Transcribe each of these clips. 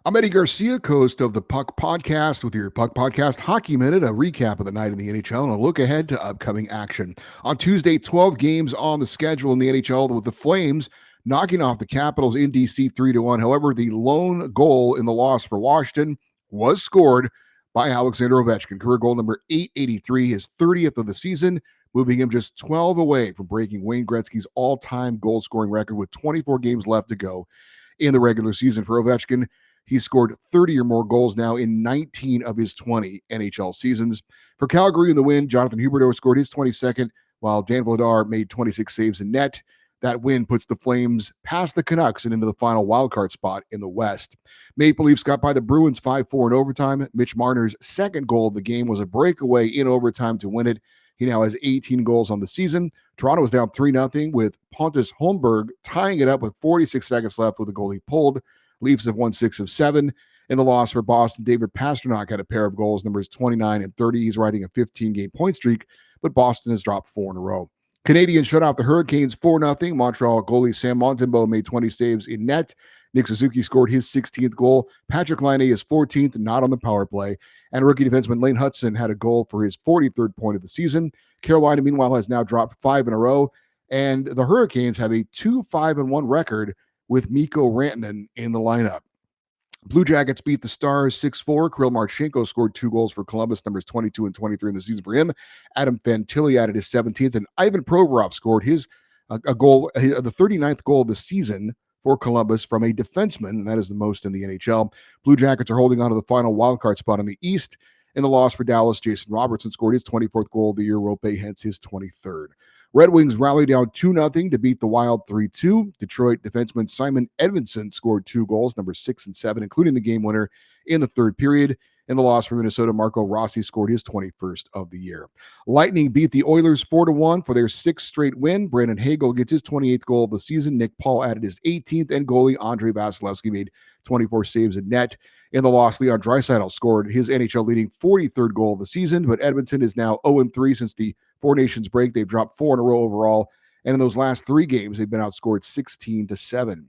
I'm Eddie Garcia, host of the Puck Podcast with your Puck Podcast Hockey Minute, a recap of the night in the NHL, and a look ahead to upcoming action. On Tuesday, 12 games on the schedule in the NHL, with the Flames knocking off the Capitals in DC 3-1. However, the lone goal in the loss for Washington was scored by Alexander Ovechkin. Career goal number 883, his 30th of the season, moving him just 12 away from breaking Wayne Gretzky's all-time goal-scoring record with 24 games left to go in the regular season. For Ovechkin, he's scored 30 or more goals now in 19 of his 20 NHL seasons. For Calgary in the win, Jonathan Huberdeau scored his 22nd, while Dan Vladar made 26 saves in net. That win puts the Flames past the Canucks and into the final wildcard spot in the West. Maple Leafs got by the Bruins 5-4 in overtime. Mitch Marner's second goal of the game was a breakaway in overtime to win it. He now has 18 goals on the season. Toronto was down 3-0 with Pontus Holmberg tying it up with 46 seconds left with a goal he pulled. Leafs have won 6 of 7. In the loss for Boston, David Pastrnak had a pair of goals, numbers 29 and 30. He's riding a 15-game point streak, but Boston has dropped 4 in a row. Canadiens shut out the Hurricanes 4-0. Montreal goalie Sam Montembeault made 20 saves in net. Nick Suzuki scored his 16th goal. Patrick Laine is 14th, not on the power play. And rookie defenseman Lane Hutson had a goal for his 43rd point of the season. Carolina, meanwhile, has now dropped 5 in a row. And the Hurricanes have a 2-5-1 record with Mikko Rantanen in the lineup. Blue Jackets beat the Stars 6-4. Kirill Marchenko scored 2 goals for Columbus, numbers 22 and 23 in the season for him. Adam Fantilli added his 17th, and Ivan Provorov scored his a goal, the 39th goal of the season for Columbus from a defenseman, and that is the most in the NHL. Blue Jackets are holding on to the final wildcard spot in the East. In the loss for Dallas, Jason Robertson scored his 24th goal of the year, Rope, hence his 23rd. Red Wings rallied down 2-0 to beat the Wild 3-2. Detroit defenseman Simon Edmondson scored 2 goals, numbers 6 and 7, including the game winner in the third period. In the loss for Minnesota, Marco Rossi scored his 21st of the year. Lightning beat the Oilers 4-1 for their 6th straight win. Brandon Hagel gets his 28th goal of the season. Nick Paul added his 18th, and goalie Andrei Vasilevsky made 24 saves in net. In the loss, Leon Draisaitl scored his NHL-leading 43rd goal of the season, but Edmonton is now 0-3 since the Four Nations break. They've dropped 4 in a row overall, and in those last 3 games, they've been outscored 16-7.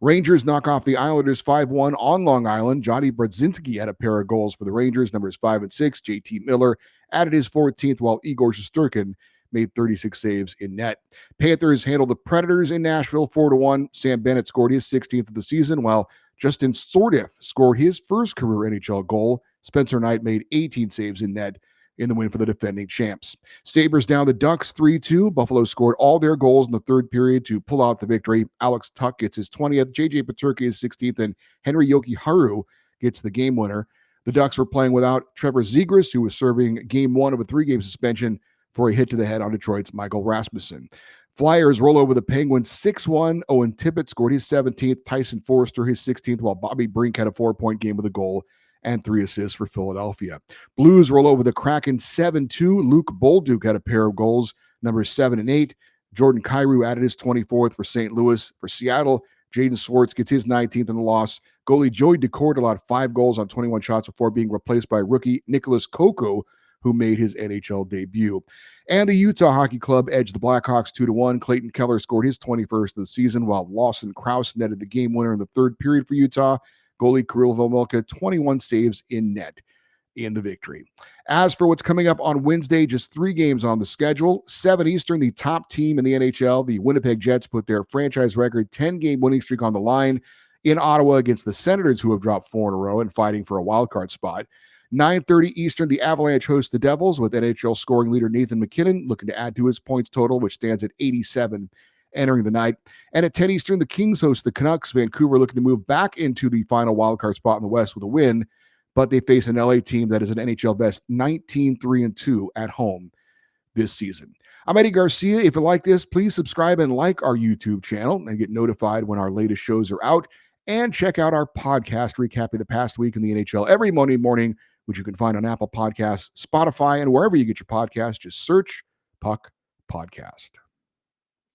Rangers knock off the Islanders 5-1 on Long Island. Johnny Brodzinski had a pair of goals for the Rangers, numbers 5 and 6. JT Miller added his 14th, while Igor Shesterkin made 36 saves in net. Panthers handled the Predators in Nashville 4-1. Sam Bennett scored his 16th of the season, while Justin Sordiff scored his first career NHL goal. Spencer Knight made 18 saves in net in the win for the defending champs. Sabres down the Ducks 3-2. Buffalo scored all their goals in the third period to pull out the victory. Alex Tuck gets his 20th, JJ Peterka his 16th, and Henry Jokiharju gets the game winner. The Ducks were playing without Trevor Zegras, who was serving game 1 of a 3-game suspension for a hit to the head on Detroit's Michael Rasmussen. Flyers roll over the Penguins 6-1. Owen Tippett scored his 17th, Tyson Forrester his 16th, while Bobby Brink had a 4-point game with a goal and 3 assists for Philadelphia. Blues roll over the Kraken 7-2. Luke Bolduc had a pair of goals, numbers 7 and 8. Jordan Kyrou added his 24th for St. Louis. For Seattle, Jaden Swartz gets his 19th in the loss. Goalie Joey Daccord allowed 5 goals on 21 shots before being replaced by rookie Nicholas Koko, who made his NHL debut. And the Utah Hockey Club edged the Blackhawks 2-1. Clayton Keller scored his 21st of the season, while Lawson Krause netted the game winner in the third period for Utah. Goalie Kirill Vomilka, 21 saves in net in the victory. As for what's coming up on Wednesday, just 3 games on the schedule. 7 Eastern, the top team in the NHL, the Winnipeg Jets, put their franchise record 10-game winning streak on the line in Ottawa against the Senators, who have dropped 4 in a row and fighting for a wildcard spot. 9:30 Eastern, the Avalanche host the Devils with NHL scoring leader Nathan McKinnon looking to add to his points total, which stands at 87 entering the night. And at 10 Eastern, the Kings host the Canucks. Vancouver looking to move back into the final wildcard spot in the West with a win, but they face an LA team that is an NHL best 19-3-2 at home this season. I'm Eddie Garcia. If you like this, please subscribe and like our YouTube channel and get notified when our latest shows are out. And check out our podcast recapping the past week in the NHL every Monday morning, which you can find on Apple Podcasts, Spotify, and wherever you get your podcasts. Just search Puck Podcast.